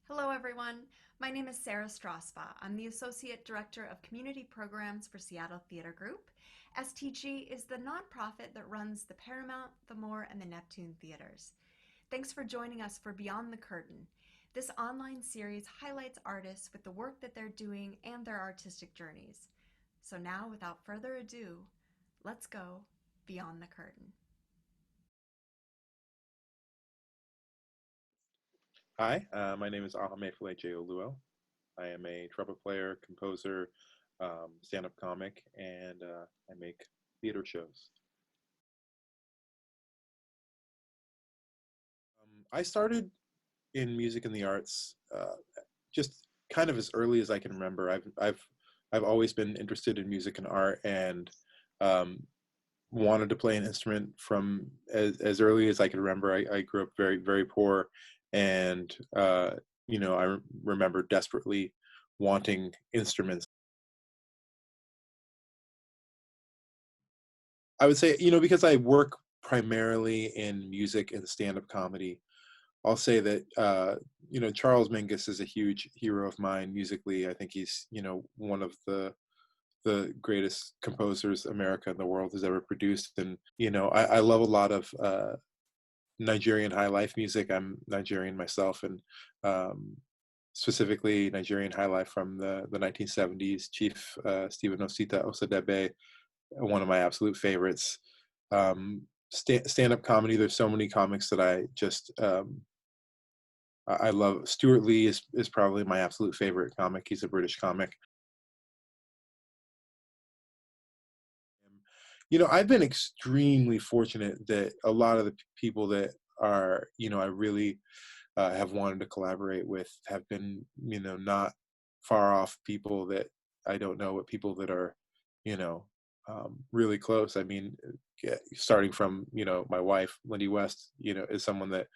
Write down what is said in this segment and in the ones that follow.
Hello, everyone. My name is Sarah Strasbaugh. I'm the Associate Director of Community Programs for Seattle Theater Group. STG is the nonprofit that runs the Paramount, the Moore, and the Neptune theaters. Thanks for joining us for Beyond the Curtain. This online series highlights artists with the work that they're doing and their artistic journeys. So now, without further ado, let's go beyond the curtain. Hi, my name is Ahamefule J. Oluo. I am a trumpet player, composer, stand-up comic, and I make theater shows. I started in music and the arts just kind of as early as I can remember. I've always been interested in music and art, and um, wanted to play an instrument from as early as I can remember. I grew up very, very poor, and I remember desperately wanting instruments. I would say, because I work primarily in music and stand-up comedy, I'll say that Charles Mingus is a huge hero of mine musically. I think he's one of the greatest composers America and the world has ever produced. And I love a lot of Nigerian high life music. I'm Nigerian myself, and specifically Nigerian high life from the 1970s. Chief Stephen Osita Osadebe, one of my absolute favorites. Stand-up comedy. There's so many comics that I just I love. Stuart Lee is probably my absolute favorite comic. He's a British comic. I've been extremely fortunate that a lot of the people that are, I really have wanted to collaborate with have been, not far off people that I don't know, but people that are, you know, really close. I mean, starting from, my wife, Lindy West, is someone that,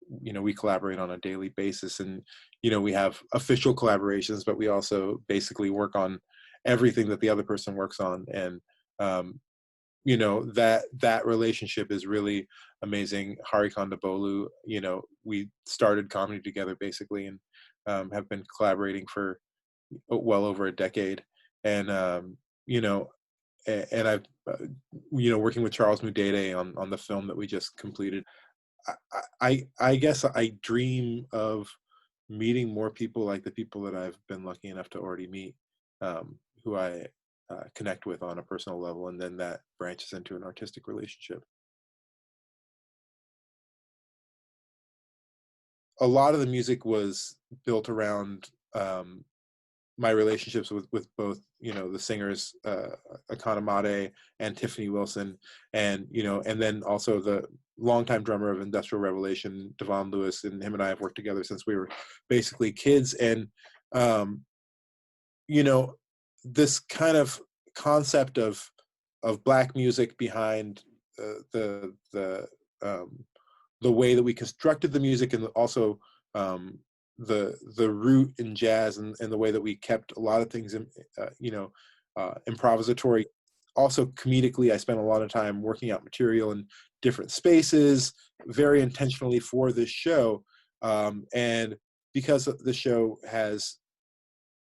we collaborate on a daily basis. And, we have official collaborations, but we also basically work on everything that the other person works on. And, that relationship is really amazing. Hari Kondabolu, we started comedy together basically, and have been collaborating for well over a decade. And and I've working with Charles Mudede on the film that we just completed. I guess I dream of meeting more people like the people that I've been lucky enough to already meet, who I connect with on a personal level, and then that branches into an artistic relationship. A lot of the music was built around my relationships with both, the singers, Economade and Tiffany Wilson, and and then also the longtime drummer of Industrial Revelation, Devon Lewis, and him and I have worked together since we were basically kids. And um, you know, this kind of concept of black music behind um, the way that we constructed the music, and also the root in jazz, and the way that we kept a lot of things in, improvisatory. Also comedically, I spent a lot of time working out material in different spaces, very intentionally for this show. And because the show has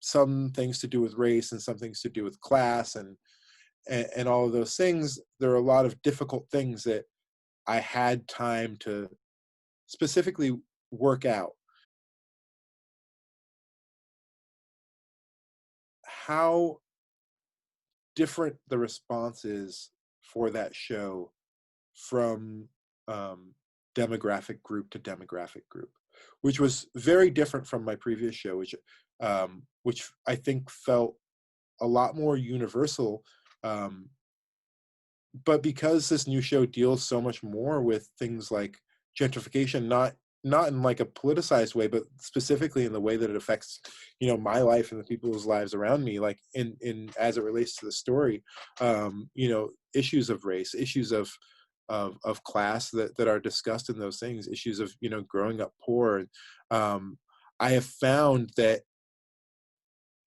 some things to do with race and some things to do with class, and all of those things, there are a lot of difficult things that I had time to specifically work out. How different the response is for that show from demographic group to demographic group, which was very different from my previous show, which I think felt a lot more universal. Um, but because this new show deals so much more with things like gentrification, not in like a politicized way, but specifically in the way that it affects, my life and the people's lives around me, like in as it relates to the story, issues of race, issues of class that are discussed in those things, issues of growing up poor. I have found that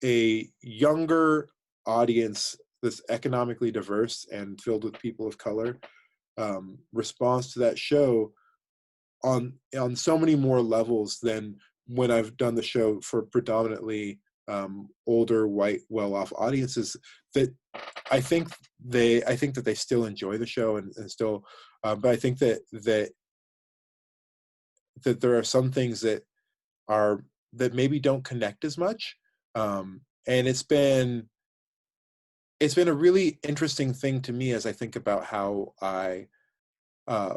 a younger audience that's economically diverse and filled with people of color responds to that show on so many more levels than when I've done the show for predominantly older white well-off audiences, that I think that they still enjoy the show, and still, but I think that there are some things are that maybe don't connect as much, and it's been a really interesting thing to me as I think about how I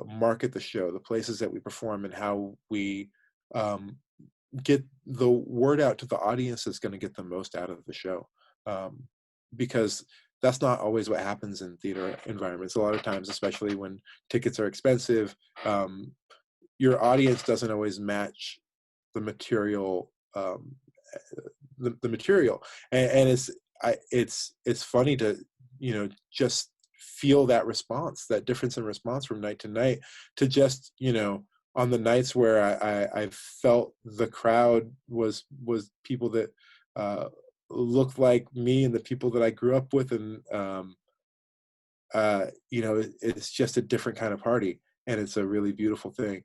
market the show, the places that we perform, and how we um, get the word out to the audience that's going to get the most out of the show. Um, because that's not always what happens in theater environments. A lot of times, especially when tickets are expensive, um, your audience doesn't always match the material, the material, and it's funny to just feel that response, that difference in response from night to night, to just on the nights where I felt the crowd was people that looked like me and the people that I grew up with, and it's just a different kind of party, and it's a really beautiful thing.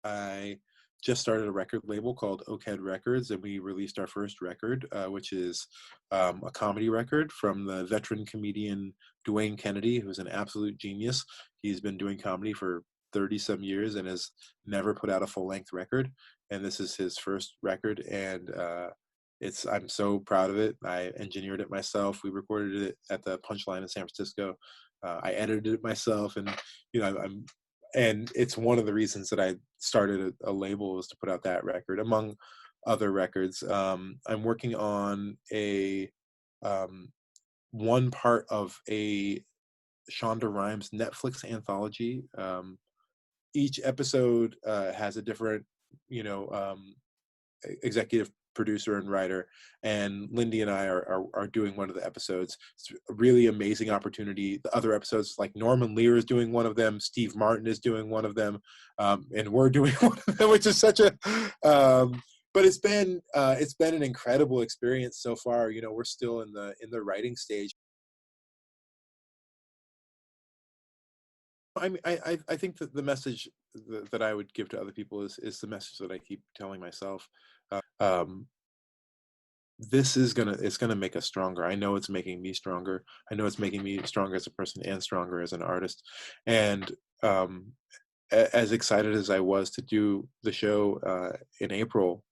I just started a record label called Oakhead Records, and we released our first record, which is a comedy record from the veteran comedian Dwayne Kennedy, who's an absolute genius. He's been doing comedy for 30 some years and has never put out a full length record. And this is his first record, and I'm so proud of it. I engineered it myself. We recorded it at the Punchline in San Francisco. I edited it myself, and I'm and it's one of the reasons that I started a label, was to put out that record, among other records. I'm working on a one part of a Shonda Rhimes Netflix anthology. Each episode has a different, you know, executive producer and writer, and Lindy and I are doing one of the episodes. It's a really amazing opportunity. The other episodes, like Norman Lear is doing one of them, Steve Martin is doing one of them, and we're doing one of them, which is such a but it's been an incredible experience so far. We're still in the writing stage. I mean, I think that the message that I would give to other people is the message that I keep telling myself. Um, this is it's gonna make us stronger. I know it's making me stronger. I know it's making me stronger as a person and stronger as an artist. And as excited as I was to do the show in April,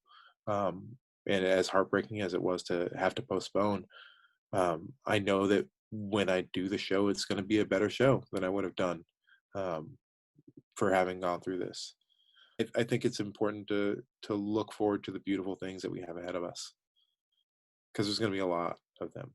um, and as heartbreaking as it was to have to postpone, I know that when I do the show, it's going to be a better show than I would have done, um, for having gone through this. I think it's important to look forward to the beautiful things that we have ahead of us, because there's going to be a lot of them.